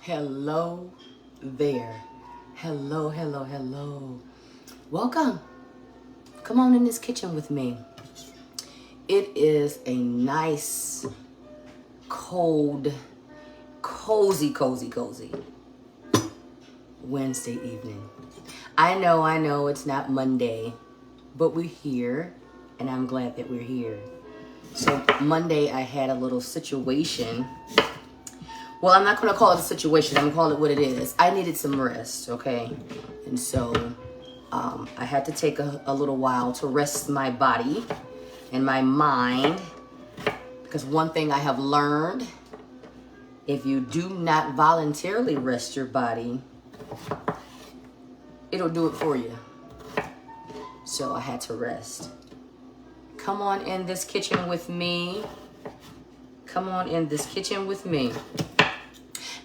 Hello there. Hello, hello, hello. Welcome. Come on in this kitchen with me. It is a nice, cold, cozy Wednesday evening. I know it's not Monday, but we're here and I'm glad that we're here. So Monday I had a little situation. Well, I'm not going to call it a situation. I'm going to call it what it is. I needed some rest, okay? And so I had to take a little while to rest my body and my mind. Because one thing I have learned, if you do not voluntarily rest your body, it'll do it for you. So I had to rest. Come on in this kitchen with me. Come on in this kitchen with me.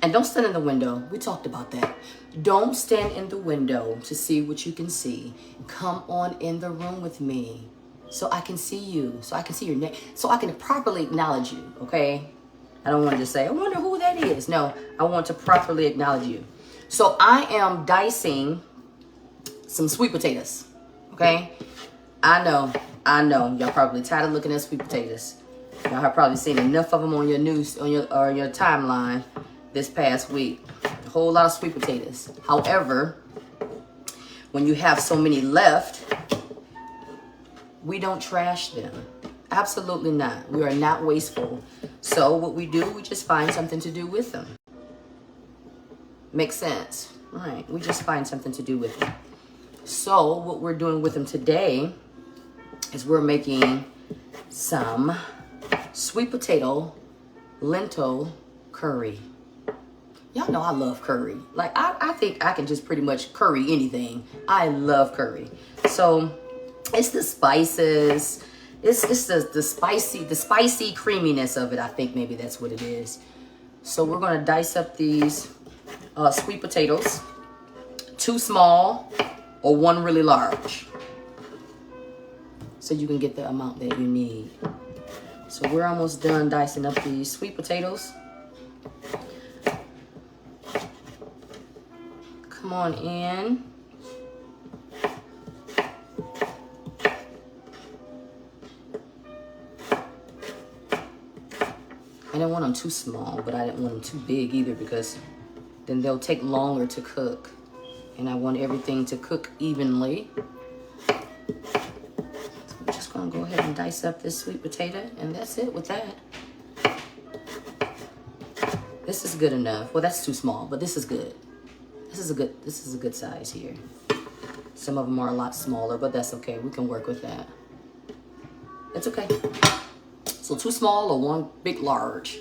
And don't stand in the window. We talked about that. Don't stand in the window to see what you can see. Come on in the room with me so I can see you, so I can see your name, so I can properly acknowledge you, okay? I don't want to just say, I wonder who that is. No, I want to properly acknowledge you. So I am dicing some sweet potatoes, okay? I know. Y'all probably tired of looking at sweet potatoes. Y'all have probably seen enough of them on your news, on your timeline this past week. A whole lot of sweet potatoes. However, when you have so many left, we don't trash them. Absolutely not. We are not wasteful. So what we do, we just find something to do with them. Makes sense? Right. We just find something to do with them. So what we're doing with them today is we're making some sweet potato lentil curry. Y'all know I love curry. Like, I think I can just pretty much curry anything. I love curry. So it's the spices. It's the spicy creaminess of it. I think maybe that's what it is. So we're going to dice up these sweet potatoes. 2 small or 1 really large. So you can get the amount that you need. So we're almost done dicing up these sweet potatoes. Come on in. I didn't want them too small, but I didn't want them too big either because then they'll take longer to cook. And I want everything to cook evenly. So we're just going to go ahead and dice up this sweet potato, and that's it with that. This is good enough. Well, that's too small, but this is good. This is a good size here. Some of them are a lot smaller, but that's okay. We can work with that. It's okay. So 2 small or 1 big large.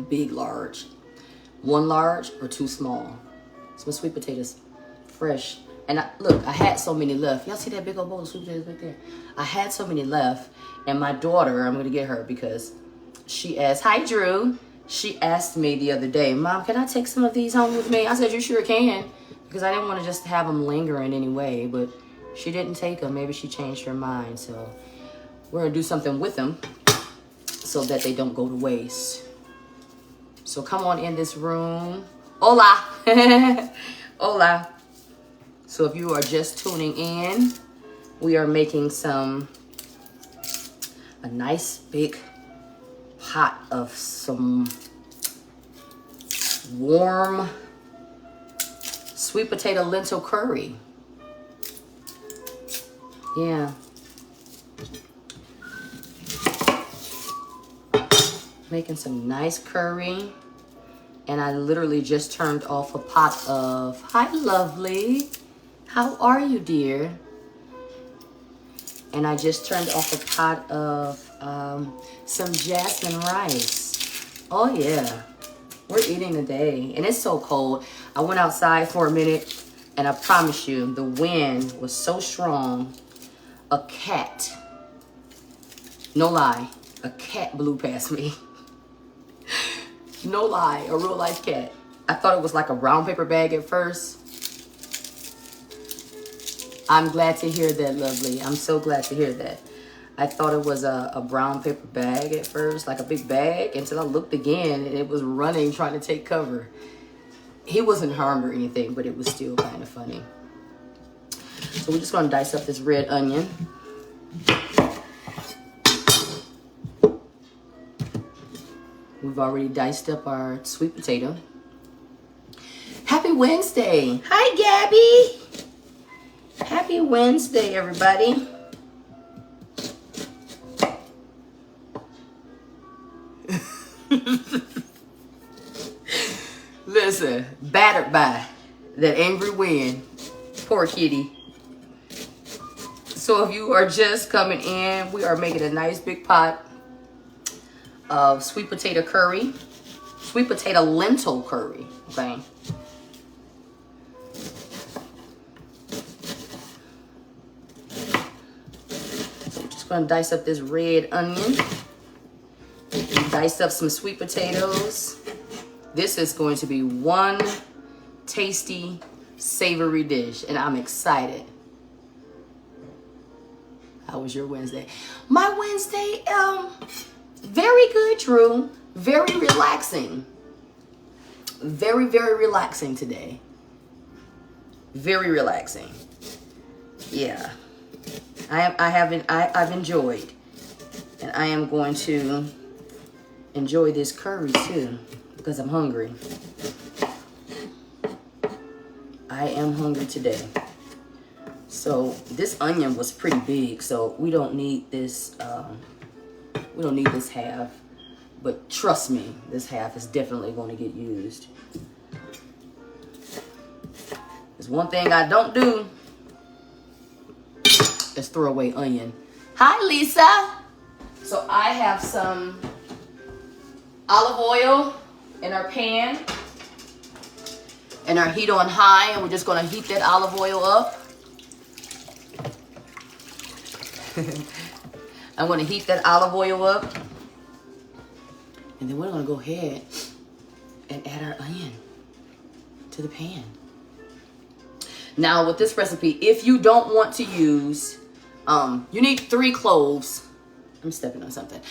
Big large. 1 large or 2 small. Some sweet potatoes. Fresh. And look, I had so many left. Y'all see that big old bowl of sweet potatoes right there? I had so many left. And my daughter, I'm going to get her because she asked, hi, Drew. She asked me the other day, Mom, can I take some of these home with me? I said, you sure can. Because I didn't want to just have them linger in any way. But she didn't take them. Maybe she changed her mind. So we're going to do something with them so that they don't go to waste. So come on in this room. Hola. Hola. So if you are just tuning in, we are making a nice big pot of some warm sweet potato lentil curry. Yeah. Making some nice curry. And I literally just turned off a pot of, hi, lovely. How are you, dear? And I just turned off a pot of some jasmine rice. Oh, yeah. We're eating today. And it's so cold. I went outside for a minute, and I promise you, the wind was so strong, a cat, no lie, a cat blew past me. No lie, a real life cat. I thought it was like a brown paper bag at first. I'm glad to hear that, lovely. I'm so glad to hear that. I thought it was a brown paper bag at first, like a big bag, until I looked again and it was running, trying to take cover. He wasn't harmed or anything, but it was still kind of funny. So we're just gonna dice up this red onion. We've already diced up our sweet potato. Happy Wednesday. Hi, Gabby. Happy Wednesday, everybody. Listen, battered by that angry wind. Poor kitty. So if you are just coming in, we are making a nice big pot of sweet potato curry. Sweet potato lentil curry, okay? So I'm just gonna dice up this red onion. Dice up some sweet potatoes. This is going to be one tasty, savory dish, and I'm excited. How was your Wednesday? My Wednesday, very good, Drew. Very relaxing. Very, very relaxing today. Very relaxing. Yeah. I've enjoyed. And I am going to enjoy this curry too, because I'm hungry. I am hungry today. So this onion was pretty big, so we don't need this half. But trust me, this half is definitely going to get used. There's one thing I don't do is throw away onion. Hi, Lisa. So I have some olive oil in our pan and our heat on high, and we're just going to heat that olive oil up. I'm going to heat that olive oil up, and then we're going to go ahead and add our onion to the pan. Now with this recipe, if you don't want to use, you need 3 cloves. I'm stepping on something.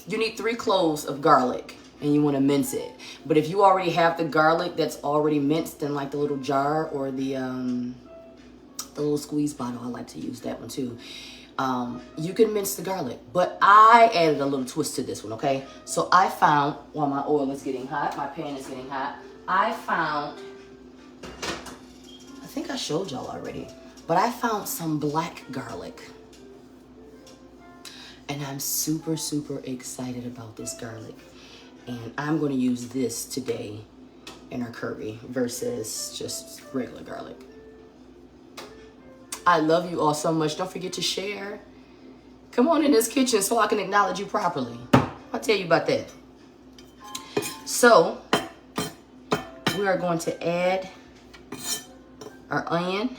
You need 3 cloves of garlic, and you want to mince it. But if you already have the garlic that's already minced in like the little jar or the little squeeze bottle, I like to use that one too. You can mince the garlic, but I added a little twist to this one, okay? So I found, while my oil is getting hot, my pan is getting hot, I think I showed y'all already, but I found some black garlic. And I'm super, super excited about this garlic. And I'm going to use this today in our curry versus just regular garlic. I love you all so much. Don't forget to share. Come on in this kitchen so I can acknowledge you properly. I'll tell you about that. So, we are going to add our onion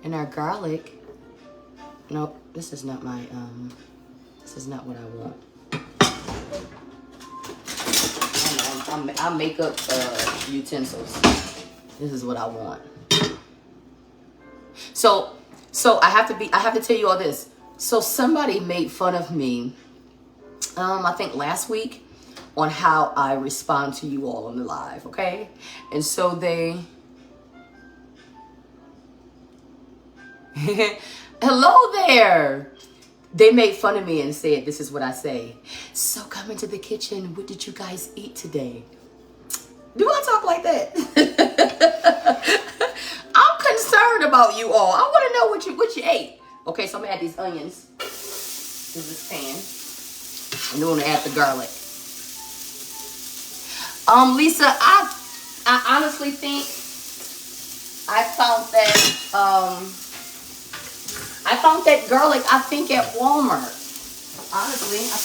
and our garlic. Nope, this is not my, this is not what I want. I make up utensils. This is what I want. So I have to tell you all this. So somebody made fun of me, I think last week, on how I respond to you all on the live, okay? And so they, hello there. They made fun of me and said, this is what I say. So come into the kitchen. What did you guys eat today? Do I talk like that? I'm concerned about you all. I want to know what you ate. Okay, so I'm gonna add these onions to this pan. And then I'm gonna add the garlic. Lisa, I honestly think I found that garlic, I think at Walmart. Honestly, I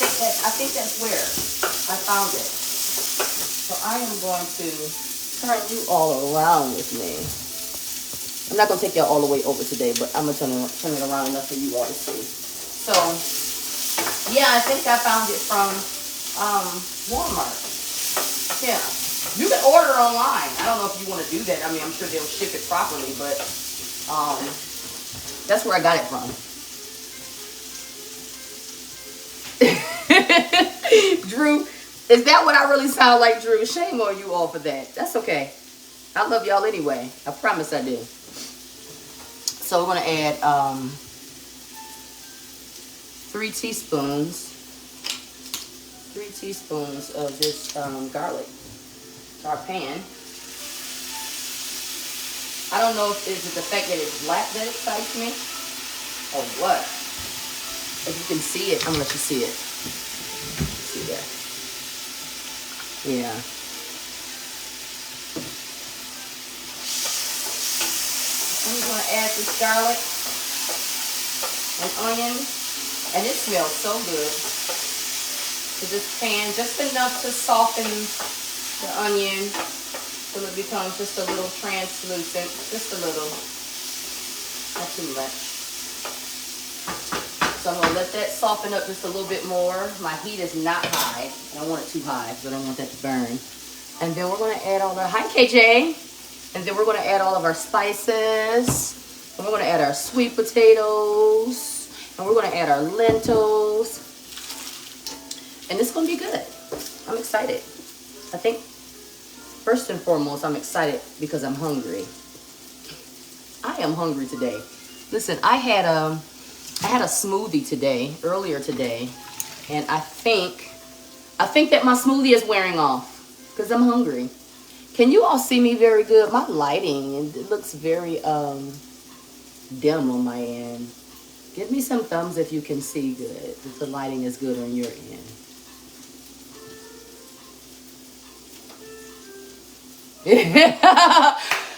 think that's where I found it. So I am going to turn you all around with me. I'm not going to take y'all all the way over today, but I'm going to turn it around enough for you all to see. So, yeah, I think I found it from Walmart. Yeah. You can order online. I don't know if you want to do that. I mean, I'm sure they'll ship it properly, but that's where I got it from. Drew, Is that what I really sound like, Drew? Shame on you all for that. That's okay. I love y'all anyway. I promise I do. So we're going to add 3 teaspoons. 3 teaspoons of this garlic to our pan. I don't know if it's the fact that it's black that excites me or what. If you can see it, I'm going to let you see it. See that? Yeah. I'm going to add this garlic and onion. And it smells so good to this pan. Just enough to soften the onion till it becomes just a little translucent. Just a little. Not too much. So I'm going to let that soften up just a little bit more. My heat is not high. I don't want it too high because I don't want that to burn. And then we're going to add all our, hi KJ. And then we're going to add all of our spices. And we're going to add our sweet potatoes. And we're going to add our lentils. And it's going to be good. I'm excited. I think first and foremost, I'm excited because I'm hungry. I am hungry today. Listen, I had a smoothie today, earlier today, and I think that my smoothie is wearing off because I'm hungry. Can you all see me very good? My lighting, it looks very dim on my end. Give me some thumbs if you can see good, if the lighting is good on your end.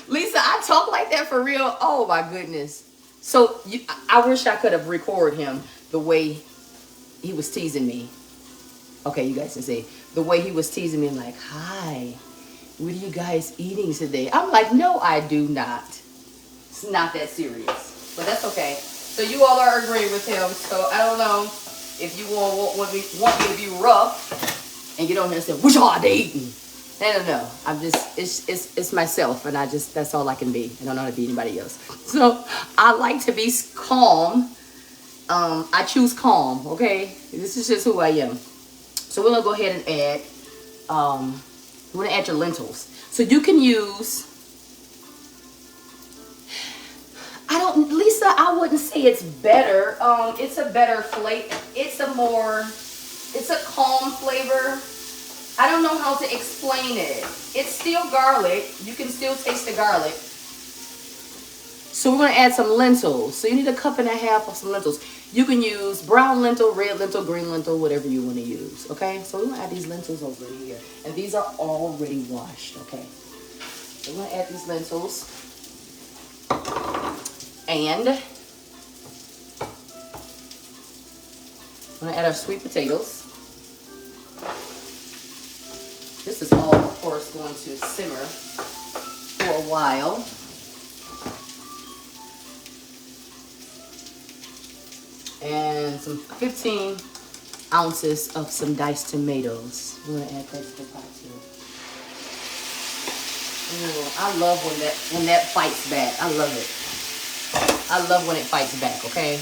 Lisa, I talk like that for real? Oh my goodness. So I wish I could have recorded him the way he was teasing me. Okay, you guys can see. The way he was teasing me, like, hi, what are you guys eating today? I'm like, no, I do not. It's not that serious. But that's okay. So you all are agreeing with him. So I don't know if you want me to be rough and get on here and say, what y'all eating? I don't know. I'm just, it's myself, and that's all I can be. I don't know how to be anybody else. So I like to be calm. I choose calm, okay? This is just who I am. So we're gonna go ahead and add, we're gonna add your lentils. So you can use, Lisa, I wouldn't say it's better. It's a better flavor. It's a calm flavor. I don't know how to explain it. It's still garlic. You can still taste the garlic. So we're going to add some lentils. So you need 1.5 cups of some lentils. You can use brown lentil, red lentil, green lentil, whatever you want to use. Okay? So we're going to add these lentils over here. And these are already washed. Okay? So we're going to add these lentils. And we're going to add our sweet potatoes. This is all, of course, going to simmer for a while. And some 15 ounces of some diced tomatoes. We're going to add that to the pot too. Ooh, I love when that fights back. I love it. I love when it fights back, okay?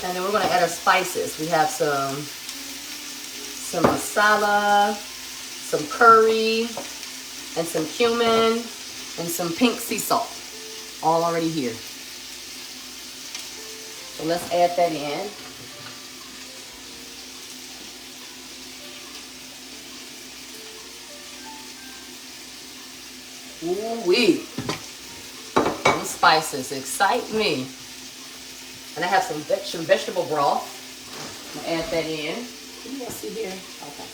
And then we're going to add our spices. We have some masala, some curry, and some cumin, and some pink sea salt. All already here. So let's add that in. Ooh-wee. Those spices excite me. And I have some vegetable broth. I'm going to add that in. Can you guys see here? Okay.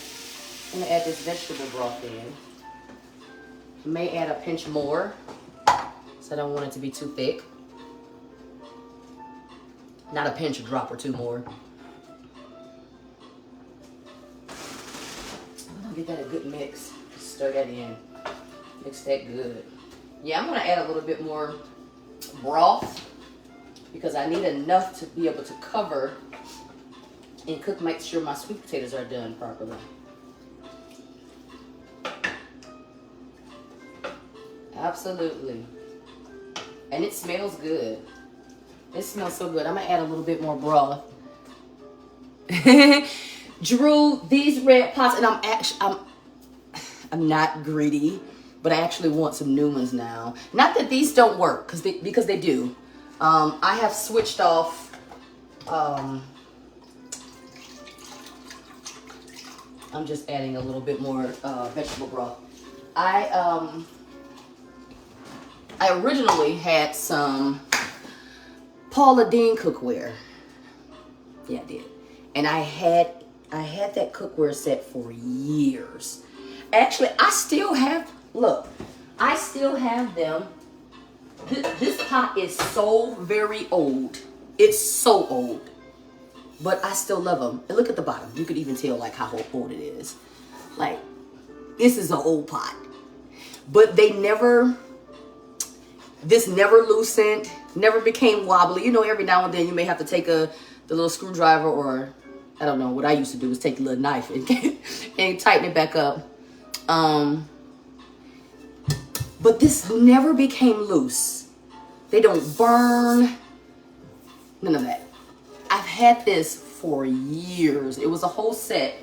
I'm going to add this vegetable broth in. I may add a pinch more. So I don't want it to be too thick. Not a pinch, a drop or two more. I'm going to get that a good mix. Just stir that in. Mix that good. Yeah, I'm going to add a little bit more broth because I need enough to be able to cover and cook, make sure my sweet potatoes are done properly. Absolutely. And it smells good. It smells so good. I'm going to add a little bit more broth. Drew, these red pots, and I'm not greedy, but I actually want some new ones now. Not that these don't work, because they do. I have switched off. I'm just adding a little bit more vegetable broth. I originally had some Paula Deen cookware. Yeah, I did. And I had that cookware set for years. Actually, I still have, look, I still have them. This pot is so very old. It's so old. But I still love them. And look at the bottom. You could even tell like how old it is. Like, this is an old pot. But this never loosened, never became wobbly. You know, every now and then you may have to take the little screwdriver, or I don't know, what I used to do is take the little knife and tighten it back up. But this never became loose. They don't burn. None of that. I've had this for years. It was a whole set.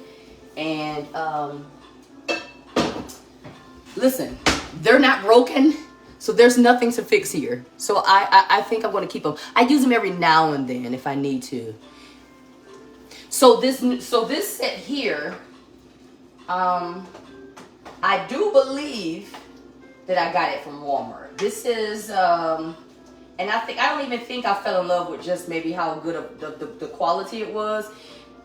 And listen, they're not broken, so there's nothing to fix here. So I think I'm going to keep them. I use them every now and then if I need to. So this set here, I do believe that I got it from Walmart. This is, and I don't even think I fell in love with just maybe how good of the quality it was.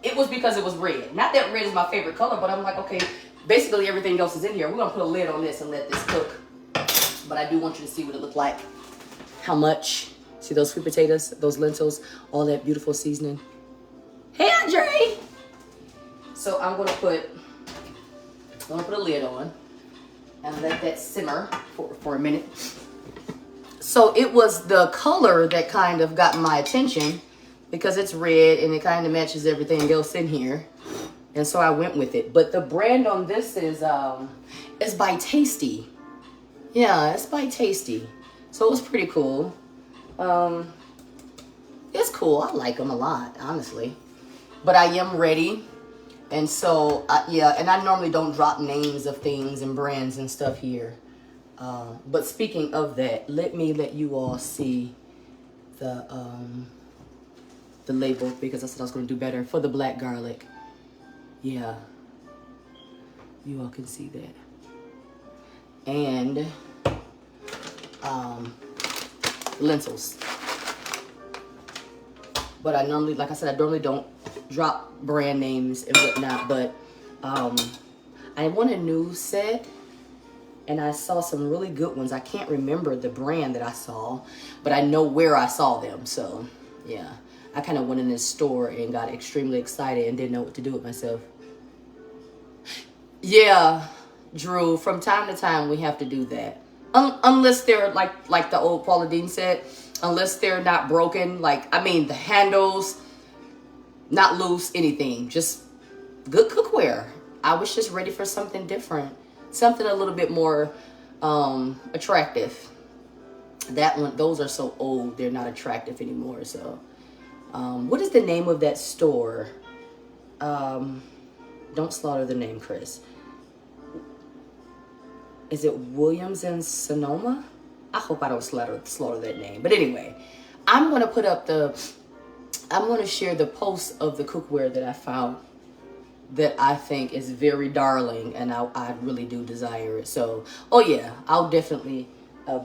It was because it was red. Not that red is my favorite color, but I'm like, okay, basically everything else is in here. We're gonna put a lid on this and let this cook. But I do want you to see what it looked like. How much? See those sweet potatoes, those lentils, all that beautiful seasoning. Hey, Andre! So I'm gonna put a lid on and let that simmer for a minute. So it was the color that kind of got my attention because it's red and it kind of matches everything else in here. And so I went with it. But the brand on this is by Tasty. Yeah, it's by Tasty. So it was pretty cool. It's cool. I like them a lot, honestly. But I am ready. And so, yeah, and I normally don't drop names of things and brands and stuff here. But speaking of that, let me let you all see the label, because I said I was going to do better for the black garlic. Yeah, you all can see that. And lentils. But I normally, like I said, I normally don't drop brand names and whatnot. But I want a new set. And I saw some really good ones. I can't remember the brand that I saw, but I know where I saw them. So, yeah. I kind of went in this store and got extremely excited and didn't know what to do with myself. Yeah, Drew, from time to time we have to do that. Unless they're like the old Paula Deen set. Unless they're not broken. Like, I mean, the handles, not loose, anything. Just good cookware. I was just ready for something different. Something a little bit more attractive. That one, those are so old, they're not attractive anymore. So, what is the name of that store? Don't slaughter the name, Chris. Is it Williams and Sonoma? I hope I don't slaughter that name. But anyway, I'm gonna put up I'm gonna share the post of the cookware that I found that I think is very darling, and I really do desire it. So, oh yeah, I'll definitely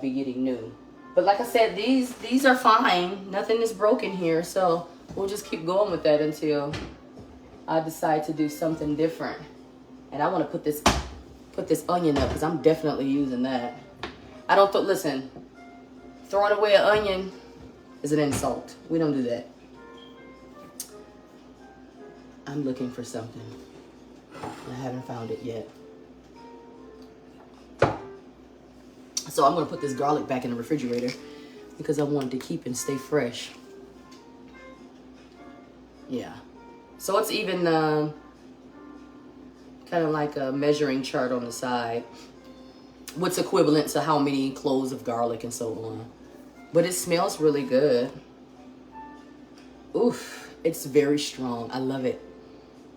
be getting new. But like I said, these are fine. Nothing is broken here, so we'll just keep going with that until I decide to do something different. And I want to put this onion up because I'm definitely using that. I don't listen. Throwing away an onion is an insult. We don't do that. I'm looking for something. I haven't found it yet. So I'm going to put this garlic back in the refrigerator because I want it to keep and stay fresh. Yeah. So it's even kind of like a measuring chart on the side. What's equivalent to how many cloves of garlic and so on. But it smells really good. Oof. It's very strong. I love it.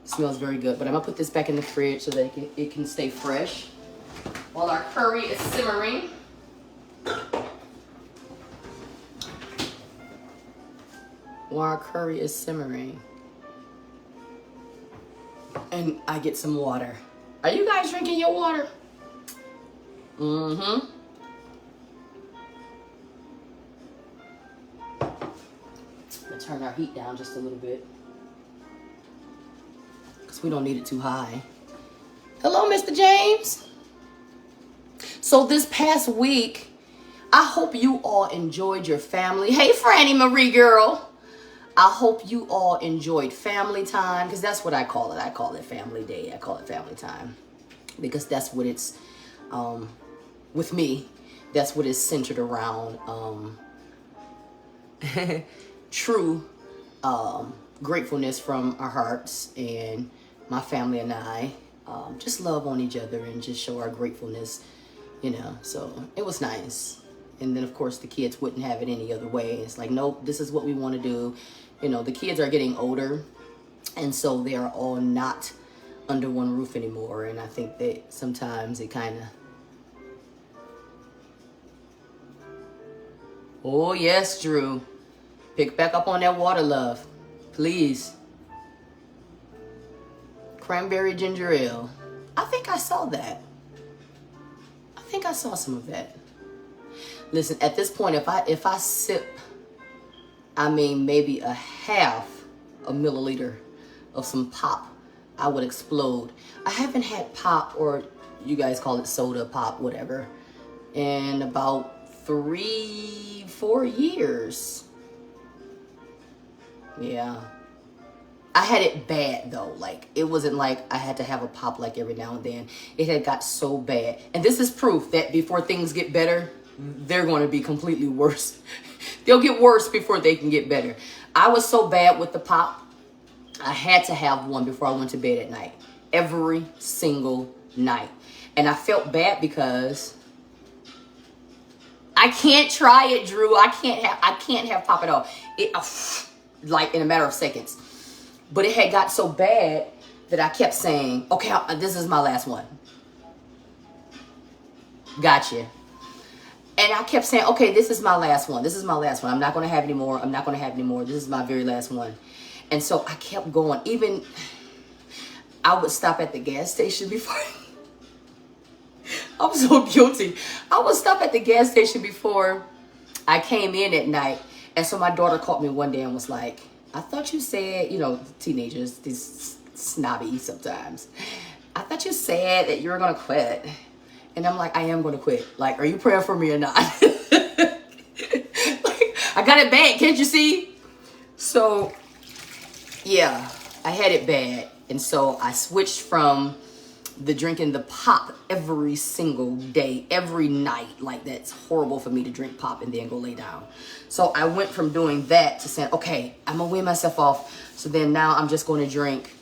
It smells very good. But I'm gonna put this back in the fridge so that it can stay fresh while our curry is simmering. While our curry is simmering. And I get some water. Are you guys drinking your water? Mm-hmm. Let's turn our heat down just a little bit, because we don't need it too high. Hello, Mr. James. So this past week, I hope you all enjoyed your family. Hey, Franny Marie girl. I hope you all enjoyed family time, because that's what I call it. I call it family day. I call it family time, because that's what it's, with me, that's what it's centered around. True gratefulness from our hearts, and my family and I just love on each other and just show our gratefulness, you know. So it was nice. And then of course the kids wouldn't have it any other way. It's like, nope, this is what we want to do. You know, the kids are getting older, and so they are all not under one roof anymore. And I think that sometimes it kind of, oh yes, Drew, pick back up on that water, love, please. Cranberry ginger ale. I think I saw that. I think I saw some of that. Listen, at this point, if I sip, I mean, maybe a half a milliliter of some pop, I would explode. I haven't had pop, or you guys call it soda pop, whatever, in about 3-4 years. Yeah. I had it bad though. Like, it wasn't like I had to have a pop like every now and then. It had got so bad. And this is proof that before things get better, they're going to be completely worse. They'll get worse before they can get better. I was so bad with the pop, I had to have one before I went to bed at night. Every single night. And I felt bad because I can't try it, Drew. I can't have pop at all. It, like in a matter of seconds. But it had got so bad that I kept saying, okay, this is my last one. Gotcha. And I kept saying, okay, this is my last one. This is my last one. I'm not going to have any more. I'm not going to have any more. This is my very last one. And so I kept going. Even I would stop at the gas station before. I'm so guilty. I would stop at the gas station before I came in at night. And so my daughter called me one day and was like, I thought you said, you know, teenagers, these snobby sometimes. I thought you said that you were going to quit. And I'm like, I am going to quit. Like, are you praying for me or not? Like, I got it bad. Can't you see? So, yeah, I had it bad. And so I switched from the drinking the pop every single day, every night. Like, that's horrible for me to drink pop and then go lay down. So I went from doing that to saying, okay, I'm going to wean myself off. So then now I'm just going to drink,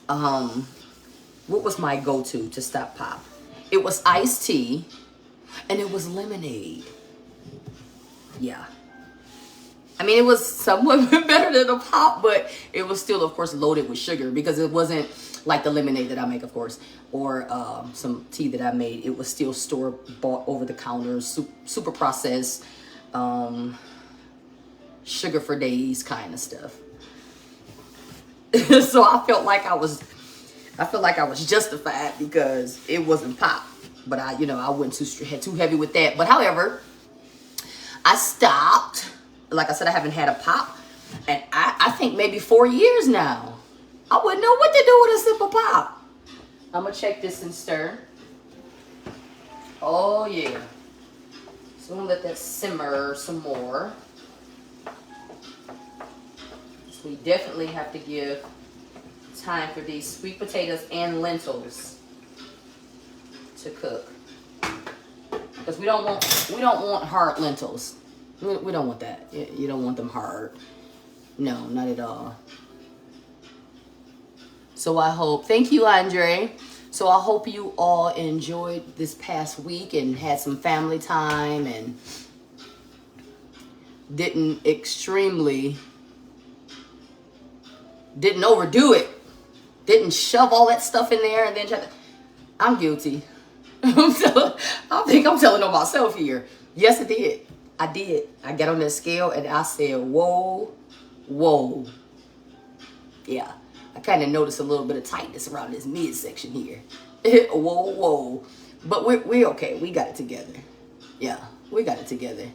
what was my go-to to stop pop? It was iced tea, and it was lemonade. Yeah. I mean, it was somewhat better than the pop, but it was still, of course, loaded with sugar, because it wasn't like the lemonade that I make, of course, or some tea that I made. It was still store-bought, over-the-counter, super processed, sugar for days kind of stuff. So I felt like I was justified because it wasn't pop. But I went too heavy with that. But however, I stopped. Like I said, I haven't had a pop, and I think maybe 4 years now. I wouldn't know what to do with a sip of pop. I'm gonna check this and stir. Oh yeah. So I'm gonna let that simmer some more. So we definitely have to give time for these sweet potatoes and lentils to cook, because we don't want hard lentils. We don't want that. You don't want them hard. No, not at all. So I hope, thank you, Andre. So I hope you all enjoyed this past week and had some family time and didn't extremely Didn't overdo it. Didn't shove all that stuff in there and then try to... I'm guilty. I think I'm telling on myself here. Yes, I did. I did. I got on that scale and I said, whoa, whoa. Yeah. I kind of noticed a little bit of tightness around this midsection here. Whoa, whoa. But we're okay. We got it together. Yeah, we got it together.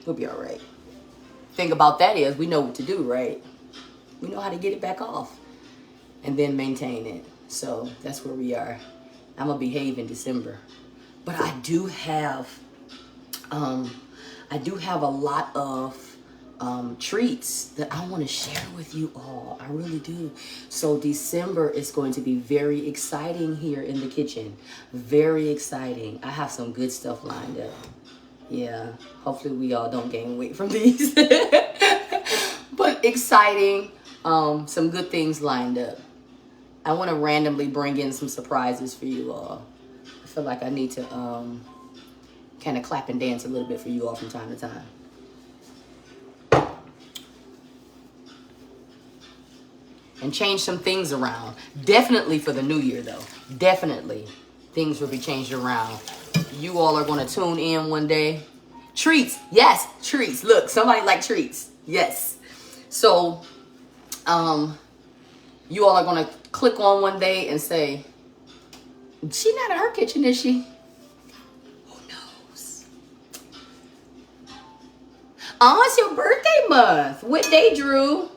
We'll be all right. Thing about that is we know what to do, right? We know how to get it back off and then maintain it. So that's where we are. I'm gonna behave in December, but I do have a lot of treats that I want to share with you all. I really do. So December is going to be very exciting here in the kitchen. Very exciting. I have some good stuff lined up. Yeah, hopefully we all don't gain weight from these. But exciting, some good things lined up. I want to randomly bring in some surprises for you all. I feel like I need to kind of clap and dance a little bit for you all from time to time. And change some things around. Definitely for the new year though. Definitely things will be changed around. You all are going to tune in one day. Treats. Yes, treats. Look, somebody like treats. Yes. So, you all are going to click on one day and say, she not in her kitchen, is she? Who knows? Oh, it's your birthday month. What day, Drew?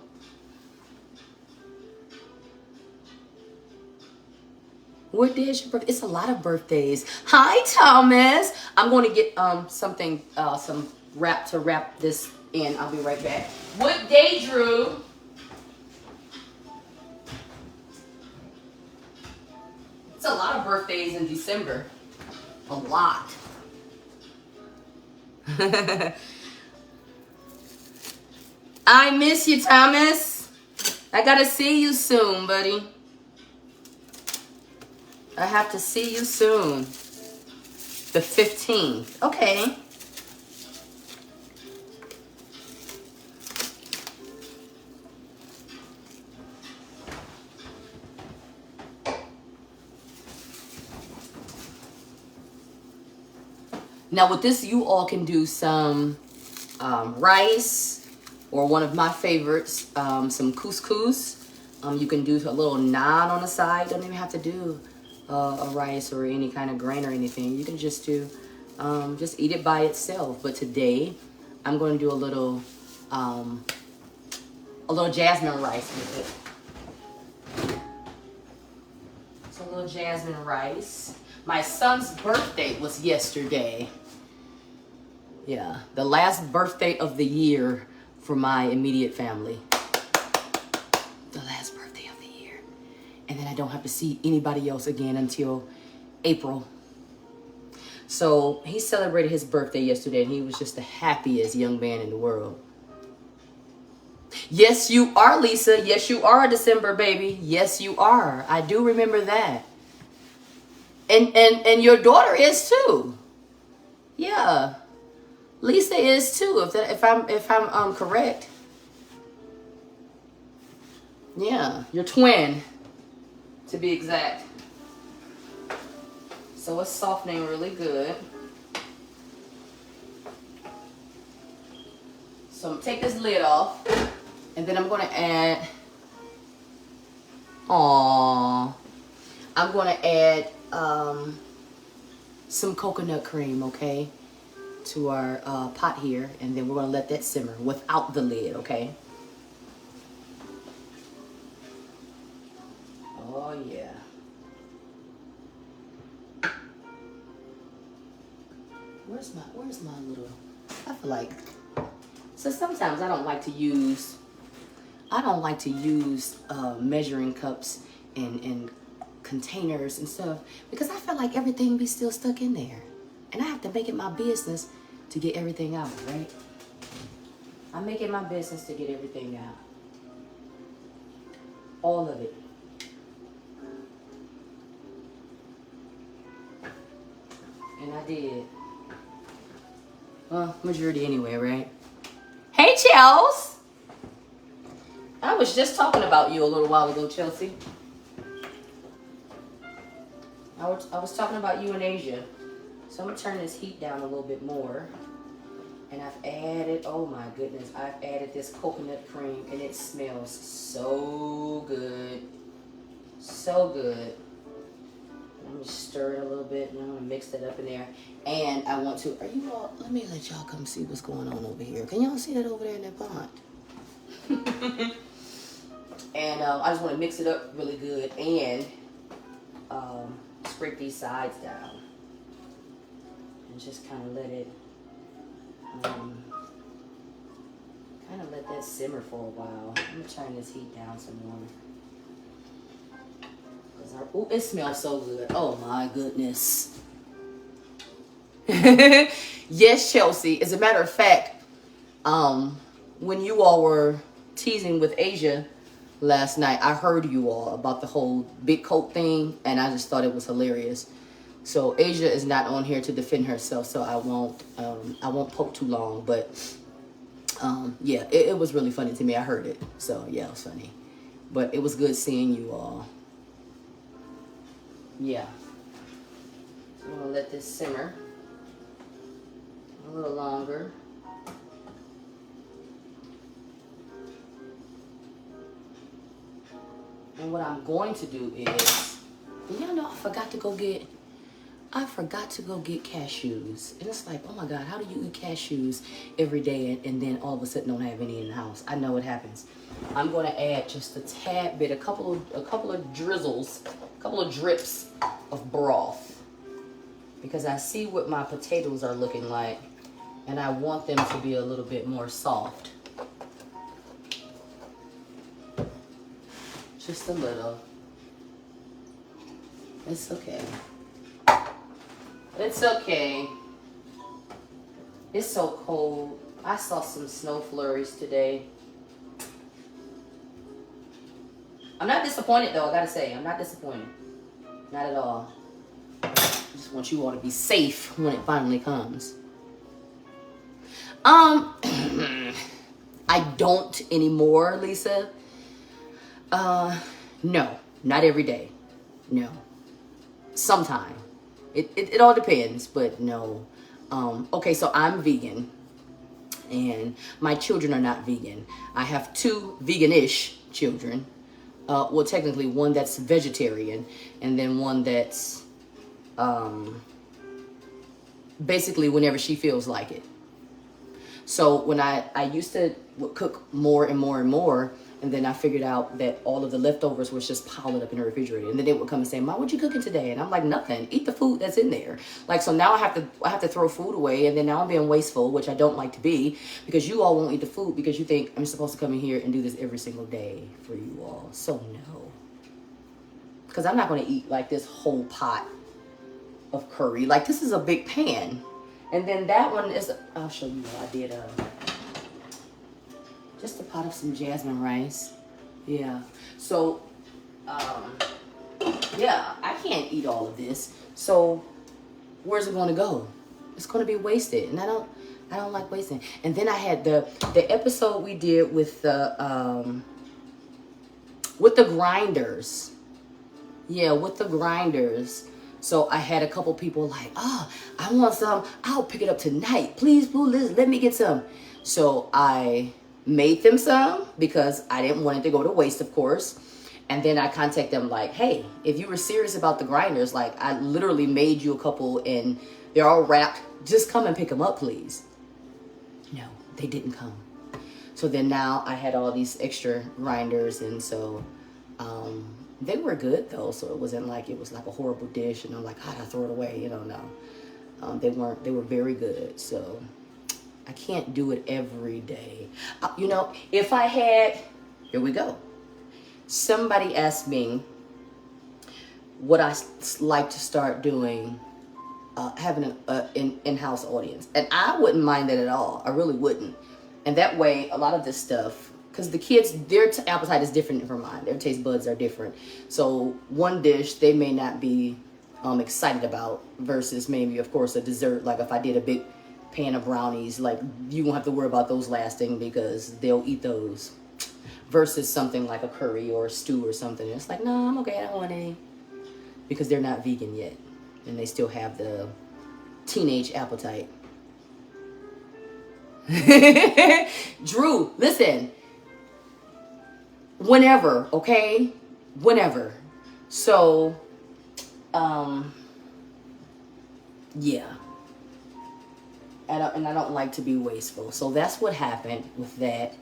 What day is your birthday? It's a lot of birthdays. Hi, Thomas. I'm going to get something, some wrap to wrap this in. I'll be right back. What day, Drew? It's a lot of birthdays in December. A lot. I miss you, Thomas. I got to see you soon, buddy. I have to see you soon. The 15th. Okay. Now with this, you all can do some rice, or one of my favorites, some couscous. You can do a little naan on the side. Don't even have to do a rice or any kind of grain or anything. You can just do, just eat it by itself. But today, I'm going to do a little jasmine rice with it. So a little jasmine rice. My son's birthday was yesterday. Yeah, the last birthday of the year for my immediate family. The last birthday of the year. And then I don't have to see anybody else again until April. So he celebrated his birthday yesterday, and he was just the happiest young man in the world. Yes, you are, Lisa. Yes, you are a December baby. Yes, you are. I do remember that. And your daughter is too. Yeah. Lisa is too, if I'm correct. Yeah, your twin, to be exact. So it's softening really good. So I'm gonna take this lid off, and then I'm gonna add, I'm gonna add some coconut cream, okay, to our pot here, and then we're gonna let that simmer without the lid, okay? Oh yeah. Where's my little, I feel like, so sometimes I don't like to use measuring cups and containers and stuff, because I feel like everything be still stuck in there, and I have to make it my business to get everything out, right? I make it my business to get everything out, all of it. And I did. Well, majority anyway, right? Hey, Chels. I'm was just talking about you a little while ago, Chelsea. I was talking about you in Asia. So I'm going to turn this heat down a little bit more. And I've added, oh my goodness, I've added this coconut cream. And it smells so good. So good. Let me stir it a little bit. And I'm going to mix that up in there. And I want to, are you all, let me let y'all come see what's going on over here. Can y'all see that over there in that pond? And I just want to mix it up really good. And scrape these sides down. And just kind of let it, kind of let that simmer for a while. I'm going to turn this heat down some more. Oh, it smells so good. Oh my goodness. Yes, Chelsea. As a matter of fact, when you all were teasing with Asia last night, I heard you all about the whole big coat thing, and I just thought it was hilarious. So Asia is not on here to defend herself, so I won't poke too long. But yeah, it was really funny to me. I heard it, so yeah, it was funny. But it was good seeing you all. Yeah. I'm gonna let this simmer a little longer. And what I'm going to do is, y'all know I forgot to go get cashews. And it's like, oh my God, how do you eat cashews every day and then all of a sudden don't have any in the house? I know it happens. I'm going to add just a tad bit, a couple of drizzles, a couple of drips of broth, because I see what my potatoes are looking like and I want them to be a little bit more soft. Just a little. It's okay. It's okay. It's so cold. I saw some snow flurries today. I'm not disappointed though, I gotta say. I'm not disappointed. Not at all. I just want you all to be safe when it finally comes. I don't anymore, Lisa. No, not every day. No. Sometime. It all depends, but no. Okay, so I'm vegan. And my children are not vegan. I have 2 vegan-ish children. Well, technically one that's vegetarian, and then one that's basically whenever she feels like it. So when I used to cook more and more and more, and then I figured out that all of the leftovers was just piling up in the refrigerator. And then they would come and say, "Mom, what you cooking today?" And I'm like, "Nothing. Eat the food that's in there." Like, so now I have to throw food away, and then now I'm being wasteful, which I don't like to be, because you all won't eat the food because you think I'm supposed to come in here and do this every single day for you all. So no. Because I'm not going to eat like this whole pot of curry. Like, this is a big pan. And then that one is, I'll show you what I did. Just a pot of some jasmine rice. Yeah. So, yeah, I can't eat all of this. So, where's it going to go? It's going to be wasted, and I don't like wasting. And then I had the episode we did with the grinders. Yeah, with the grinders. So I had a couple people like, "Oh, I want some. I'll pick it up tonight. Please, let me get some." So I made them some because I didn't want it to go to waste, of course. And then I contact them like, "Hey, if you were serious about the grinders, like I literally made you a couple and they're all wrapped. Just come and pick them up, please." No, they didn't come. So then now I had all these extra grinders, and so they were good though. So it wasn't like it was like a horrible dish and I'm like, "God, I throw it away." You know, no. They weren't. They were very good. So I can't do it every day. You know, if I had, here we go. Somebody asked me what I like to start doing, having an in-house audience. And I wouldn't mind that at all. I really wouldn't. And that way, a lot of this stuff, because the kids, their appetite is different from mine. Their taste buds are different. So one dish they may not be excited about versus maybe, of course, a dessert. Like if I did a big pan of brownies, like you won't have to worry about those lasting because they'll eat those. versus something like a curry or a stew or something. It's like, no, I'm okay, I don't want any. Because they're not vegan yet. And they still have the teenage appetite. Drew, listen. Whenever, okay? Whenever. So, yeah. And I don't like to be wasteful. So that's what happened with that.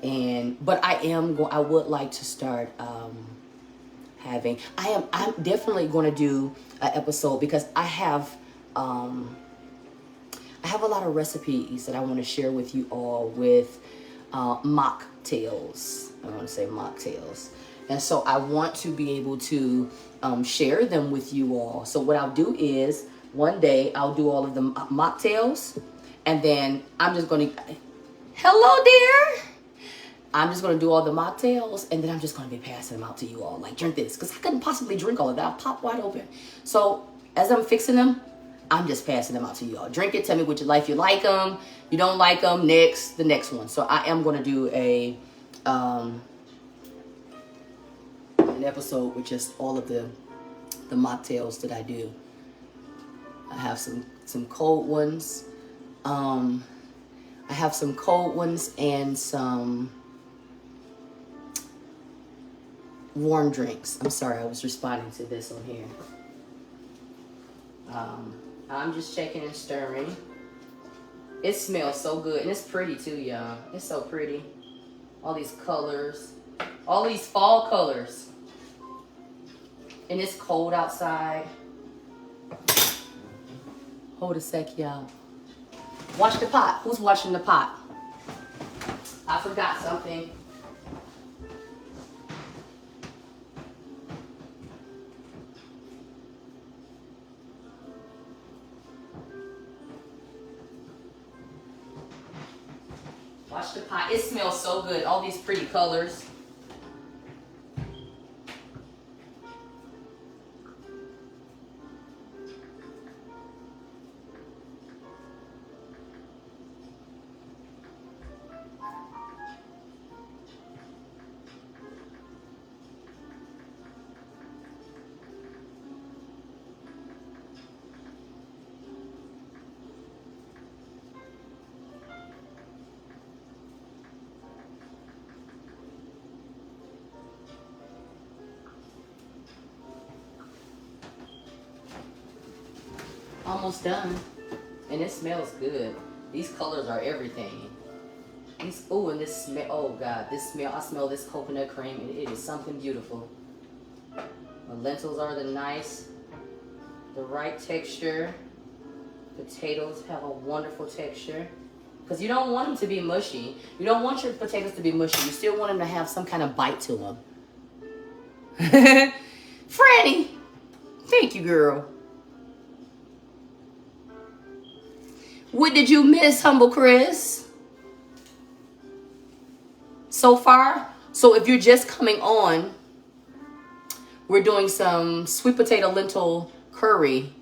But I would like to start I'm definitely going to do an episode because I have a lot of recipes that I want to share with you all with mocktails. I want to say mocktails. And so I want to be able to share them with you all. So what I'll do is one day I'll do all of the mocktails, and then I'm just going to, hello dear. I'm just going to do all the mocktails, and then I'm just going to be passing them out to you all. Like, drink this. Because I couldn't possibly drink all of that. I'll pop wide open. So as I'm fixing them, I'm just passing them out to you all. Drink it. Tell me what you like. If you like them, you don't like them, the next one. So I am going to do an episode with just all of the mocktails that I do. I have some cold ones. I have some cold ones and some warm drinks. I'm sorry, I was responding to this on here. I'm just checking and stirring. It smells so good, and it's pretty too, y'all. It's so pretty. All these colors, all these fall colors. And it's cold outside. Hold a sec, y'all. Watch the pot. Who's watching the pot? I forgot something. Watch the pot. It smells so good. All these pretty colors. Almost done, and it smells good. These colors are everything. And this smell, oh God, this smell, I smell this coconut cream, and it is something beautiful. The lentils are the right texture. Potatoes have a wonderful texture. Because you don't want them to be mushy. You don't want your potatoes to be mushy. You still want them to have some kind of bite to them. Franny, thank you, girl. What did you miss, Humble Chris? So far? So if you're just coming on, we're doing some sweet potato lentil curry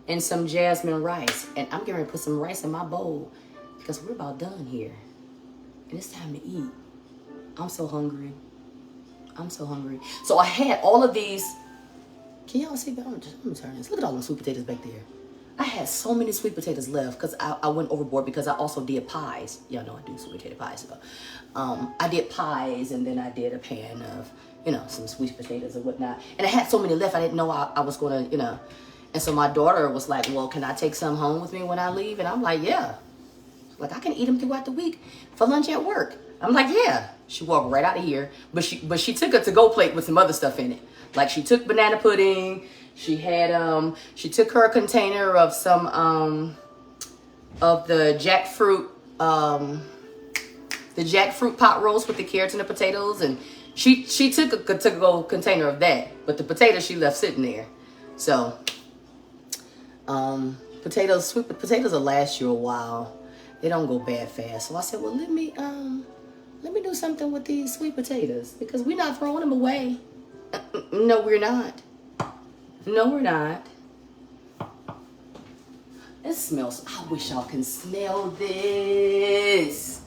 and some jasmine rice. And I'm going to put some rice in my bowl because we're about done here. And it's time to eat. I'm so hungry. I'm so hungry. So I had all of these. Can y'all see? I'm gonna turn this. Look at all those sweet potatoes back there. I had so many sweet potatoes left because I went overboard because I also did pies. Y'all know I do sweet potato pies. So, I did pies, and then I did a pan of, some sweet potatoes and whatnot. And I had so many left, I didn't know I was going to, And so my daughter was like, well, can I take some home with me when I leave? And I'm like, yeah. Like, I can eat them throughout the week for lunch at work. I'm like, yeah. She walked right out of here. But she took a to-go plate with some other stuff in it. Like, she took banana pudding. She had, she took her container of some, of the jackfruit pot roast with the carrots and the potatoes. And she took a to-go container of that. But the potatoes she left sitting there. So, sweet potatoes will last you a while. They don't go bad fast. So I said, well, let me do something with these sweet potatoes because we're not throwing them away. No, we're not. No, we're not. It smells. I wish y'all can smell this.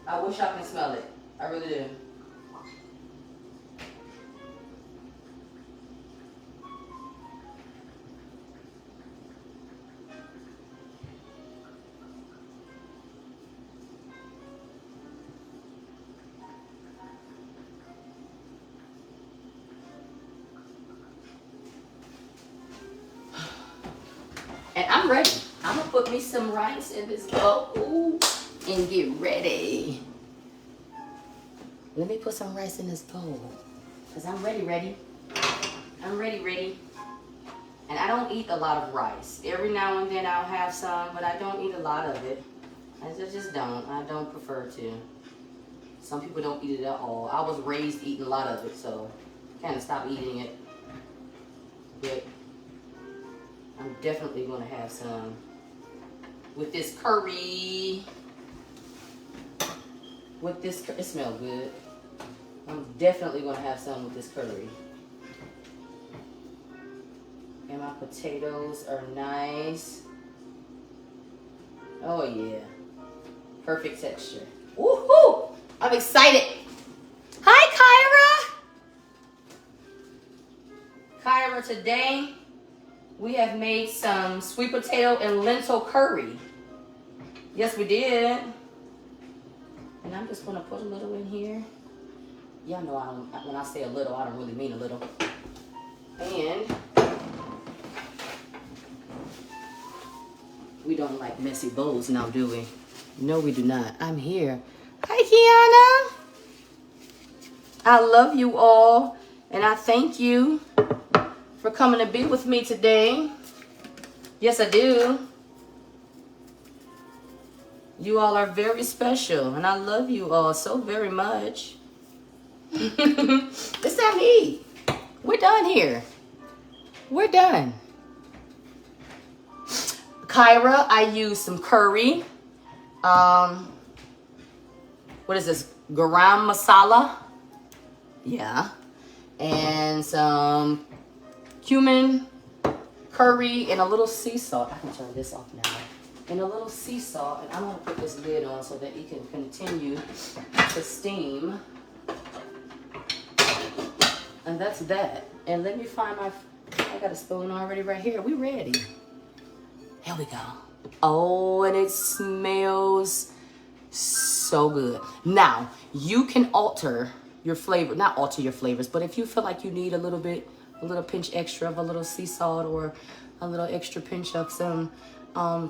I wish I could smell it. I really do. And I'm ready. I'm gonna put me some rice in this bowl and get ready. Let me put some rice in this bowl. Because I'm ready. I'm ready. And I don't eat a lot of rice. Every now and then I'll have some, but I don't eat a lot of it. I just don't. I don't prefer to. Some people don't eat it at all. I was raised eating a lot of it, so kind of stopped eating it. But I'm definitely going to have some with this curry. With this, it smells good. I'm definitely going to have some with this curry. And my potatoes are nice. Oh yeah. Perfect texture. Woohoo! I'm excited. Hi, Kyra. Kyra, today we have made some sweet potato and lentil curry. Yes, we did. And I'm just gonna put a little in here. Y'all know when I say a little, I don't really mean a little. And we don't like messy bowls now, do we? No, we do not. I'm here. Hi, Kiana. I love you all, and I thank you for coming to be with me today. Yes, I do. You all are very special, and I love you all so very much. It's time to eat. We're done here. We're done. Kyra, I used some curry. What is this? Garam masala. Yeah. And some cumin, curry, and a little sea salt. I can turn this off now. And a little sea salt. And I'm going to put this lid on so that it can continue to steam. And that's that. And let me find I got a spoon already right here. We ready. Here we go. Oh, and it smells so good. Now, you can alter your flavor, not alter your flavors, but if you feel like you need a little pinch extra of a little sea salt or a little extra pinch of some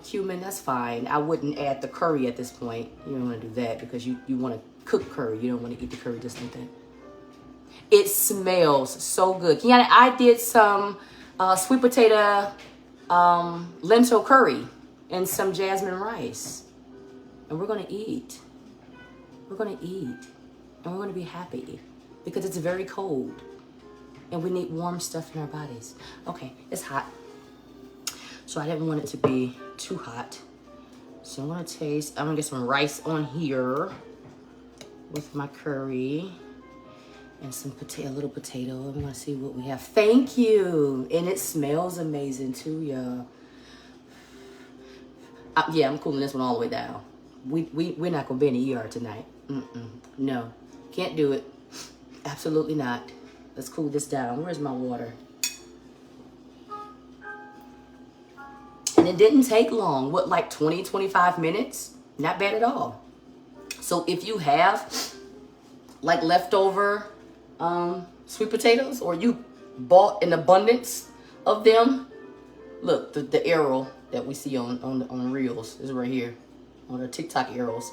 cumin, that's fine. I wouldn't add the curry at this point. You don't want to do that because you want to cook curry. You don't want to eat the curry just like that. It smells so good. Kiana, I did some sweet potato lentil curry and some jasmine rice. And we're going to eat. We're going to eat. And we're going to be happy because it's very cold. And we need warm stuff in our bodies. Okay, it's hot. So I didn't want it to be too hot. So I'm going to get some rice on here with my curry. And some a little potato. I'm gonna see what we have. Thank you. And it smells amazing too, y'all. Yeah, I'm cooling this one all the way down. We're not gonna be in the ER tonight. No, can't do it. Absolutely not. Let's cool this down. Where's my water? And it didn't take long. What, like 20, 25 minutes? Not bad at all. So if you have like leftover sweet potatoes, or you bought an abundance of them, look, the arrow that we see on the reels is right here on the TikTok arrows.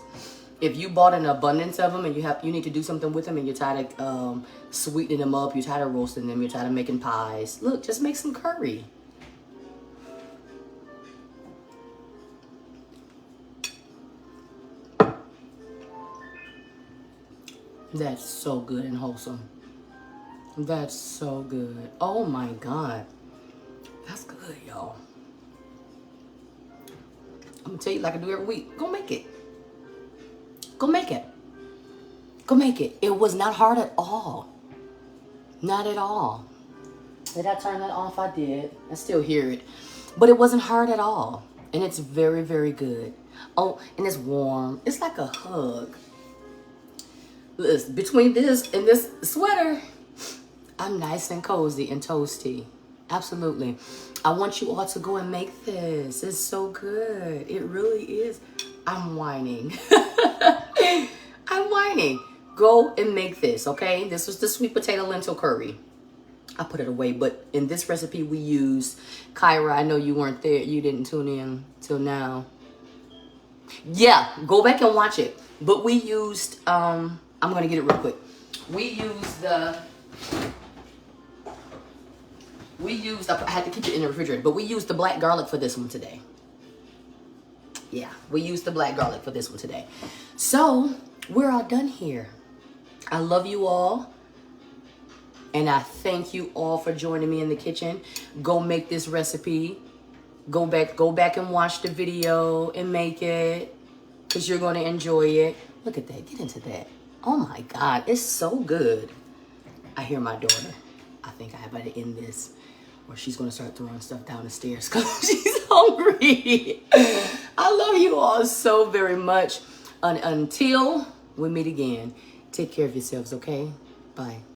If you bought an abundance of them and you need to do something with them and you're tired of sweetening them up, you're tired of roasting them, you're tired of making pies, look, just make some curry. That's so good and wholesome. That's so good. Oh my God. That's good, y'all. I'm gonna tell you like I do every week. Go make it. Go make it. Go make it. It was not hard at all. Not at all. Did I turn that off? I did. I still hear it. But it wasn't hard at all. And it's very, very good. Oh, and it's warm. It's like a hug. Listen, between this and this sweater, I'm nice and cozy and toasty. Absolutely. I want you all to go and make this. It's so good. It really is. I'm whining. I'm whining. Go and make this, okay? This was the sweet potato lentil curry. I put it away, but in this recipe we used Kyra. I know you weren't there. You didn't tune in till now. Yeah, go back and watch it. But we used, I'm going to get it real quick. We used, I had to keep it in the refrigerator, but we used the black garlic for this one today. Yeah, we used the black garlic for this one today. So, we're all done here. I love you all. And I thank you all for joining me in the kitchen. Go make this recipe. Go back and watch the video and make it, because you're going to enjoy it. Look at that. Get into that. Oh my God. It's so good. I hear my daughter. I think I better end this, or she's going to start throwing stuff down the stairs because she's hungry. I love you all so very much. Until we meet again, take care of yourselves, okay? Bye.